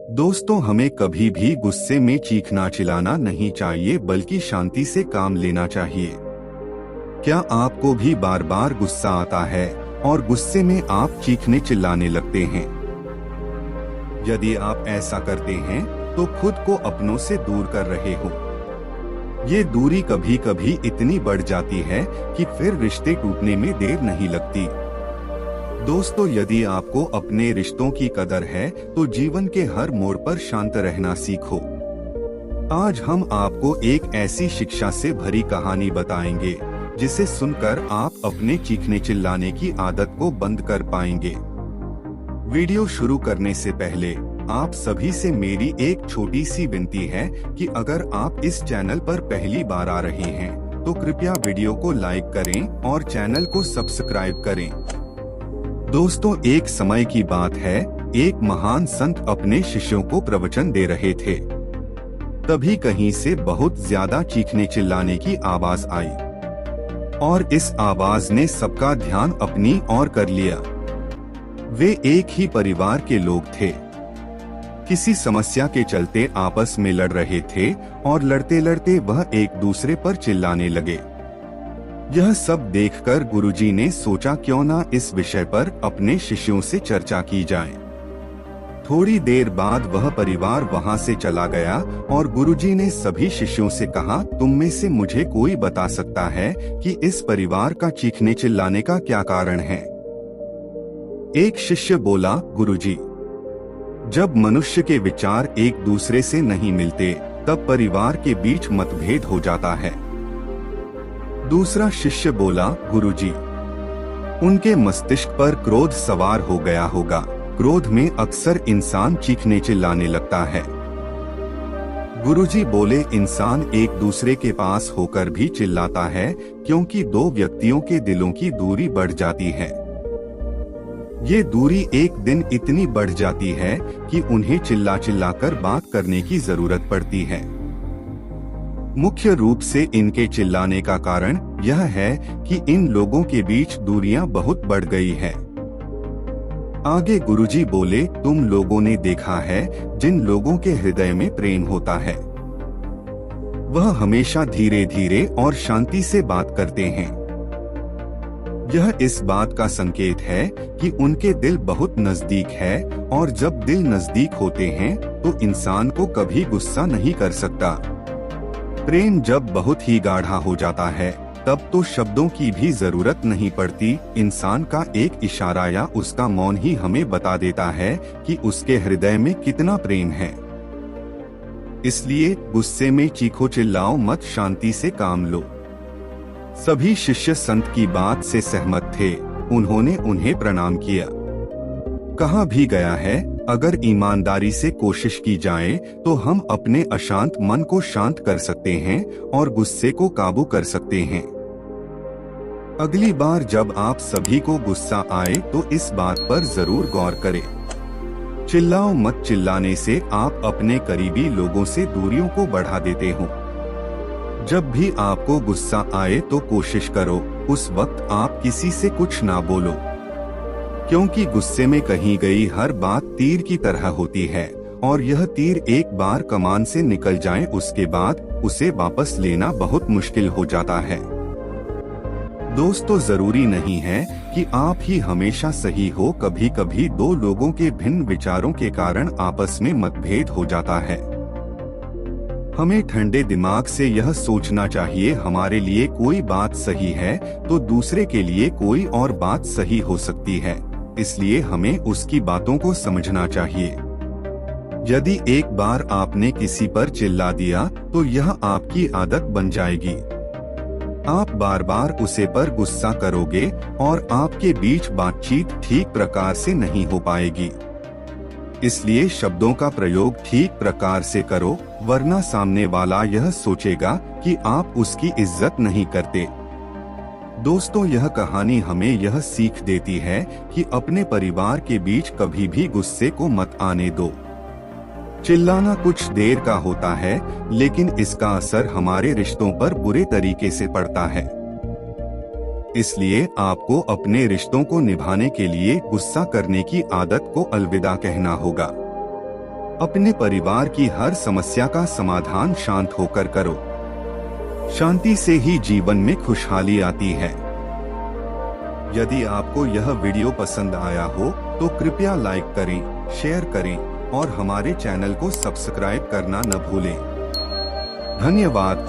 दोस्तों, हमें कभी भी गुस्से में चीखना चिल्लाना नहीं चाहिए, बल्कि शांति से काम लेना चाहिए। क्या आपको भी बार बार गुस्सा आता है और गुस्से में आप चीखने चिल्लाने लगते हैं? यदि आप ऐसा करते हैं तो खुद को अपनों से दूर कर रहे हो। ये दूरी कभी कभी इतनी बढ़ जाती है कि फिर रिश्ते टूटने में देर नहीं लगती। दोस्तों, यदि आपको अपने रिश्तों की कदर है तो जीवन के हर मोड़ पर शांत रहना सीखो। आज हम आपको एक ऐसी शिक्षा से भरी कहानी बताएंगे जिसे सुनकर आप अपने चीखने चिल्लाने की आदत को बंद कर पाएंगे। वीडियो शुरू करने से पहले आप सभी से मेरी एक छोटी सी विनती है कि अगर आप इस चैनल पर पहली बार आ रहे हैं तो कृपया वीडियो को लाइक करें और चैनल को सब्सक्राइब करें। दोस्तों, एक समय की बात है, एक महान संत अपने शिष्यों को प्रवचन दे रहे थे। तभी कहीं से बहुत ज्यादा चीखने चिल्लाने की आवाज आई और इस आवाज ने सबका ध्यान अपनी ओर कर लिया। वे एक ही परिवार के लोग थे। किसी समस्या के चलते आपस में लड़ रहे थे और लड़ते लड़ते वह एक दूसरे पर चिल्लाने लगे। यह सब देखकर गुरुजी ने सोचा, क्यों ना इस विषय पर अपने शिष्यों से चर्चा की जाए। थोड़ी देर बाद वह परिवार वहां से चला गया और गुरुजी ने सभी शिष्यों से कहा, तुम में से मुझे कोई बता सकता है कि इस परिवार का चीखने चिल्लाने का क्या कारण है? एक शिष्य बोला, गुरुजी, जब मनुष्य के विचार एक दूसरे से नहीं मिलते तब परिवार के बीच मतभेद हो जाता है। दूसरा शिष्य बोला, गुरुजी, उनके मस्तिष्क पर क्रोध सवार हो गया होगा। क्रोध में अक्सर इंसान चीखने चिल्लाने लगता है। गुरुजी बोले, इंसान एक दूसरे के पास होकर भी चिल्लाता है क्योंकि दो व्यक्तियों के दिलों की दूरी बढ़ जाती है। ये दूरी एक दिन इतनी बढ़ जाती है कि उन्हें चिल्ला चिल्लाकर बात करने की जरूरत पड़ती है। मुख्य रूप से इनके चिल्लाने का कारण यह है कि इन लोगों के बीच दूरियां बहुत बढ़ गई है। आगे गुरुजी बोले, तुम लोगों ने देखा है, जिन लोगों के हृदय में प्रेम होता है वह हमेशा धीरे धीरे और शांति से बात करते हैं। यह इस बात का संकेत है कि उनके दिल बहुत नजदीक है, और जब दिल नजदीक होते हैं तो इंसान को कभी गुस्सा नहीं कर सकता। प्रेम जब बहुत ही गाढ़ा हो जाता है तब तो शब्दों की भी जरूरत नहीं पड़ती। इंसान का एक इशारा या उसका मौन ही हमें बता देता है कि उसके हृदय में कितना प्रेम है। इसलिए गुस्से में चीखो चिल्लाओ मत, शांति से काम लो। सभी शिष्य संत की बात से सहमत थे। उन्होंने उन्हें प्रणाम किया। कहा भी गया है, अगर ईमानदारी से कोशिश की जाए तो हम अपने अशांत मन को शांत कर सकते हैं और गुस्से को काबू कर सकते हैं। अगली बार जब आप सभी को गुस्सा आए तो इस बात पर जरूर गौर करें। चिल्लाओ मत, चिल्लाने से आप अपने करीबी लोगों से दूरियों को बढ़ा देते हो। जब भी आपको गुस्सा आए तो कोशिश करो उस वक्त आप किसी से कुछ ना बोलो, क्योंकि गुस्से में कही गई हर बात तीर की तरह होती है और यह तीर एक बार कमान से निकल जाए उसके बाद उसे वापस लेना बहुत मुश्किल हो जाता है। दोस्तों, जरूरी नहीं है कि आप ही हमेशा सही हो। कभी कभी दो लोगों के भिन्न विचारों के कारण आपस में मतभेद हो जाता है। हमें ठंडे दिमाग से यह सोचना चाहिए, हमारे लिए कोई बात सही है तो दूसरे के लिए कोई और बात सही हो सकती है। इसलिए हमें उसकी बातों को समझना चाहिए। यदि एक बार आपने किसी पर चिल्ला दिया तो यह आपकी आदत बन जाएगी। आप बार बार उसे पर गुस्सा करोगे और आपके बीच बातचीत ठीक प्रकार से नहीं हो पाएगी। इसलिए शब्दों का प्रयोग ठीक प्रकार से करो, वरना सामने वाला यह सोचेगा कि आप उसकी इज्जत नहीं करते। दोस्तों, यह कहानी हमें यह सीख देती है कि अपने परिवार के बीच कभी भी गुस्से को मत आने दो। चिल्लाना कुछ देर का होता है, लेकिन इसका असर हमारे रिश्तों पर बुरे तरीके से पड़ता है। इसलिए आपको अपने रिश्तों को निभाने के लिए गुस्सा करने की आदत को अलविदा कहना होगा। अपने परिवार की हर समस्या का समाधान शांत होकर करो। शांति से ही जीवन में खुशहाली आती है। यदि आपको यह वीडियो पसंद आया हो तो कृपया लाइक करें, शेयर करें और हमारे चैनल को सब्सक्राइब करना न भूलें। धन्यवाद।